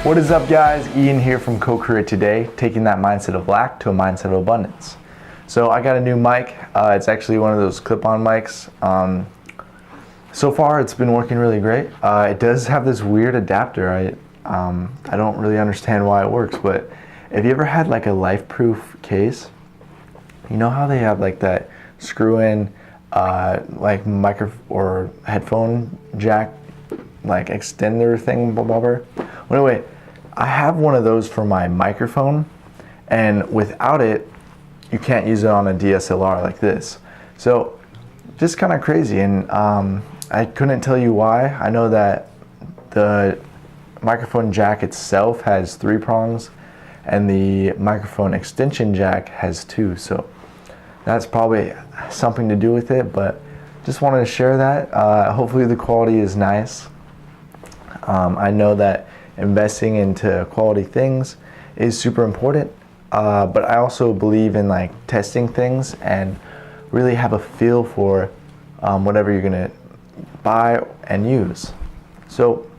What is up, guys? Ian here from Co-Create Today, taking that mindset of lack to a mindset of abundance. So I got a new mic. It's actually one of those clip-on mics. So far it's been working really great. It does have this weird adapter. I don't really understand why it works, but if you ever had like a life-proof case, you know how they have like that screw-in like micro or headphone jack like extender thing, blah blah blah. Well, anyway, I have one of those for my microphone, and without it you can't use it on a DSLR like this. So just kind of crazy, and I couldn't tell you why. I know that the microphone jack itself has 3 prongs and the microphone extension jack has 2, so that's probably something to do with it, but just wanted to share that. Hopefully the quality is nice. I know that investing into quality things is super important, but I also believe in like testing things and really have a feel for whatever you're gonna buy and use. So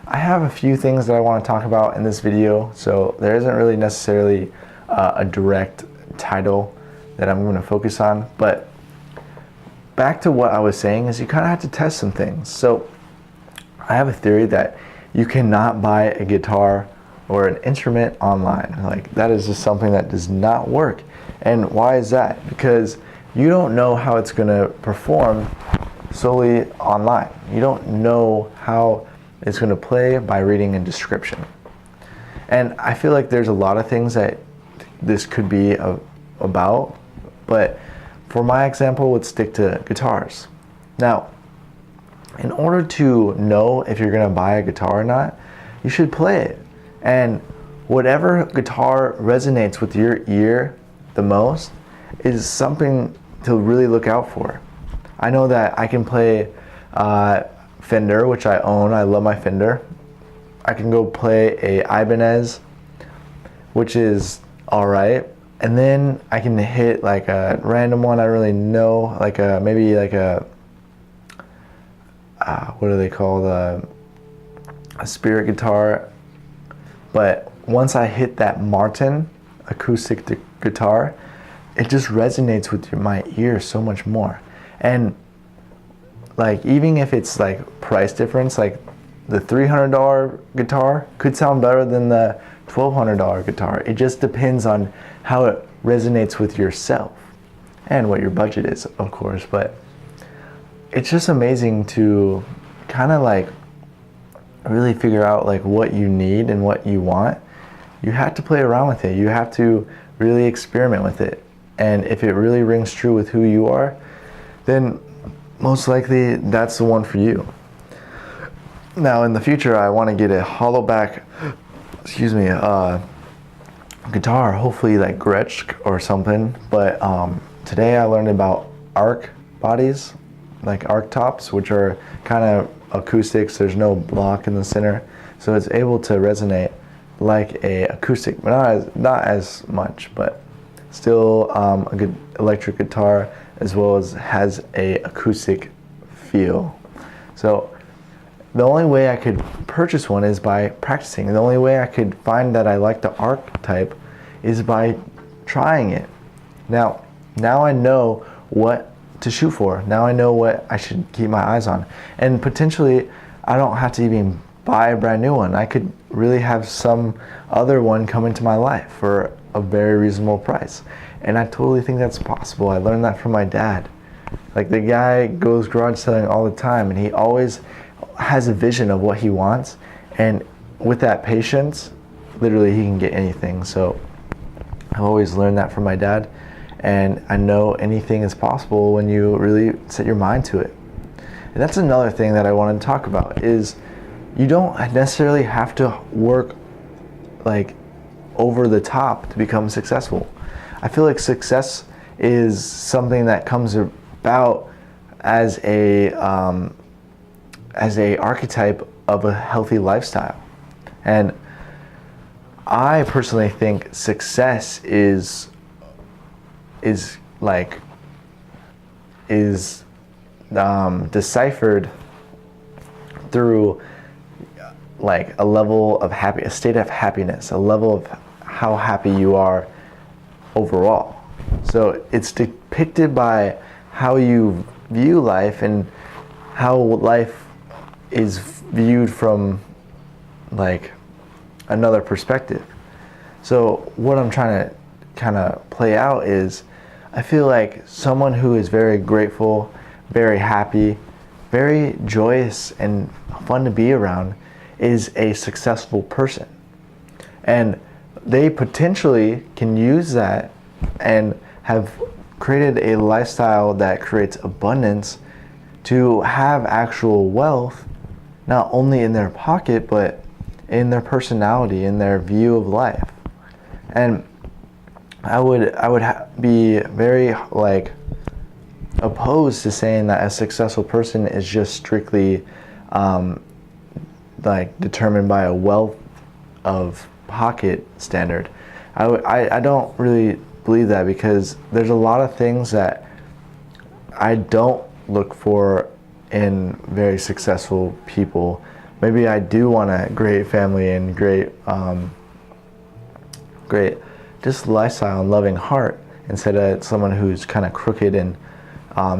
I have a few things that I want to talk about in this video, so there isn't really necessarily a direct title that I'm going to focus on, but back to what I was saying is you kind of have to test some things. So I have a theory that you cannot buy a guitar or an instrument online. Like, that is just something that does not work. And why is that? Because you don't know how it's going to perform solely online. You don't know how it's going to play by reading a description. And I feel like there's a lot of things that this could be about, but for my example, let's stick to guitars. Now, in order to know if you're going to buy a guitar or not, you should play it. And whatever guitar resonates with your ear the most is something to really look out for. I know that I can play Fender, which I own. I love my Fender. I can go play a Ibanez, which is alright, and then I can hit like a random one I really know, like maybe like a what do they call a spirit guitar. But once I hit that Martin acoustic guitar, it just resonates with my ear so much more. And like, even if it's like price difference, like the $300 guitar could sound better than the $1,200 guitar. It just depends on how it resonates with yourself and what your budget is, of course. But it's just amazing to kind of like really figure out like what you need and what you want. You have to play around with it. You have to really experiment with it. And if it really rings true with who you are, then most likely that's the one for you. Now in the future, I want to get a hollow back, guitar, hopefully like Gretsch or something. But today I learned about arc bodies, like arc tops, which are kind of acoustics. There's no block in the center, so it's able to resonate like a acoustic, but not as much, but still a good electric guitar, as well as has a acoustic feel. So the only way I could purchase one is by practicing. The only way I could find that I like the arc type is by trying it. Now I know what to shoot for. Now I know what I should keep my eyes on. And potentially I don't have to even buy a brand new one. I could really have some other one come into my life for a very reasonable price. And I totally think that's possible. I learned that from my dad. Like, the guy goes garage selling all the time, and he always has a vision of what he wants, and with that patience, literally he can get anything. So I've always learned that from my dad, and I know anything is possible when you really set your mind to it. And that's another thing that I wanted to talk about, is you don't necessarily have to work like over the top to become successful. I feel like success is something that comes about as a archetype of a healthy lifestyle. And I personally think success is deciphered through like a level of a state of happiness, a level of how happy you are overall. So it's depicted by how you view life and how life is viewed from like another perspective. So what I'm trying to kind of play out is, I feel like someone who is very grateful, very happy, very joyous and fun to be around is a successful person. And they potentially can use that and have created a lifestyle that creates abundance to have actual wealth, not only in their pocket, but in their personality, in their view of life. And I would be very like opposed to saying that a successful person is just strictly like determined by a wealth of pocket standard. I don't really believe that, because there's a lot of things that I don't look for in very successful people. Maybe I do want a great family and great just lifestyle and loving heart, instead of someone who's kind of crooked and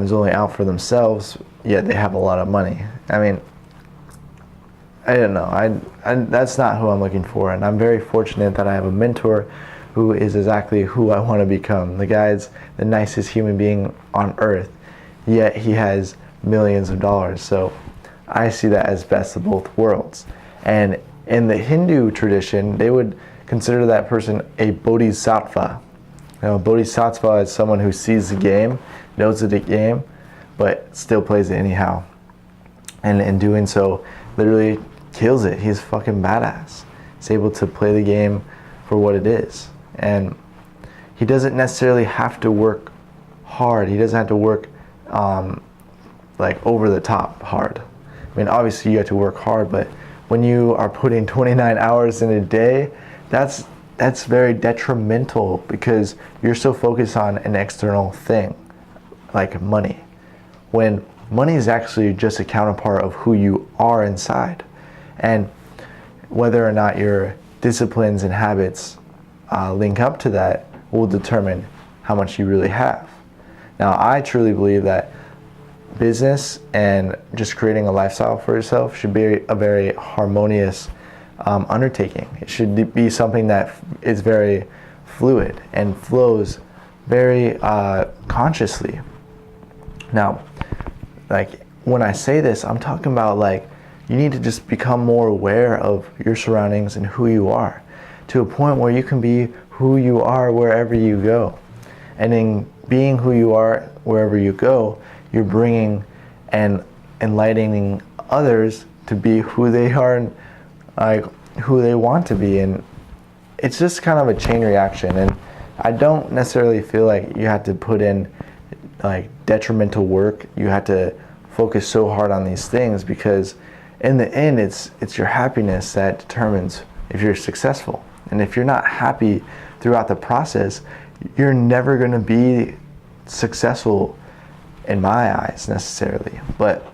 is only out for themselves, yet they have a lot of money. I mean, I don't know. I that's not who I'm looking for, and I'm very fortunate that I have a mentor who is exactly who I want to become. The guy's the nicest human being on earth, yet he has millions of dollars. So I see that as best of both worlds. And in the Hindu tradition, they would consider that person a bodhisattva. You know, bodhisattva is someone who sees the game, knows the game, but still plays it anyhow. And in doing so, literally kills it. He's fucking badass. He's able to play the game for what it is. And he doesn't necessarily have to work hard. He doesn't have to work like over the top hard. I mean, obviously you have to work hard, but when you are putting 29 hours in a day, that's very detrimental, because you're so focused on an external thing like money, when money is actually just a counterpart of who you are inside. And whether or not your disciplines and habits link up to that will determine how much you really have. Now, I truly believe that business and just creating a lifestyle for yourself should be a very harmonious undertaking. It should be something that is very fluid and flows very consciously. Now, like when I say this, I'm talking about like you need to just become more aware of your surroundings and who you are, to a point where you can be who you are wherever you go. And in being who you are wherever you go, you're bringing and enlightening others to be who they are and like who they want to be. And it's just kind of a chain reaction. And I don't necessarily feel like you have to put in like detrimental work. You have to focus so hard on these things, because in the end, it's your happiness that determines if you're successful. And if you're not happy throughout the process, you're never going to be successful in my eyes necessarily. But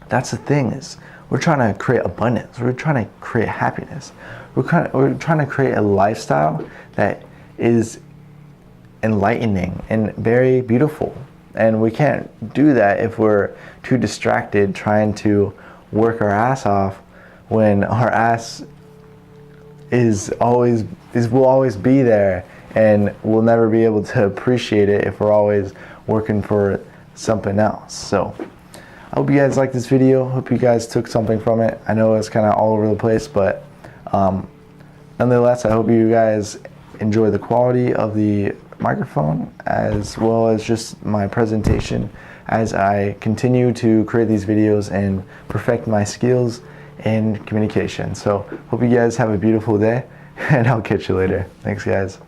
that's the thing, is we're trying to create abundance. We're trying to create happiness. We're trying to create a lifestyle that is enlightening and very beautiful. And we can't do that if we're too distracted trying to work our ass off, when our ass will always be there, and we'll never be able to appreciate it if we're always working for something else. So I hope you guys liked this video. Hope you guys took something from it. I know it's kind of all over the place, but nonetheless, I hope you guys enjoy the quality of the microphone, as well as just my presentation, as I continue to create these videos and perfect my skills in communication. So hope you guys have a beautiful day, and I'll catch you later. Thanks, guys.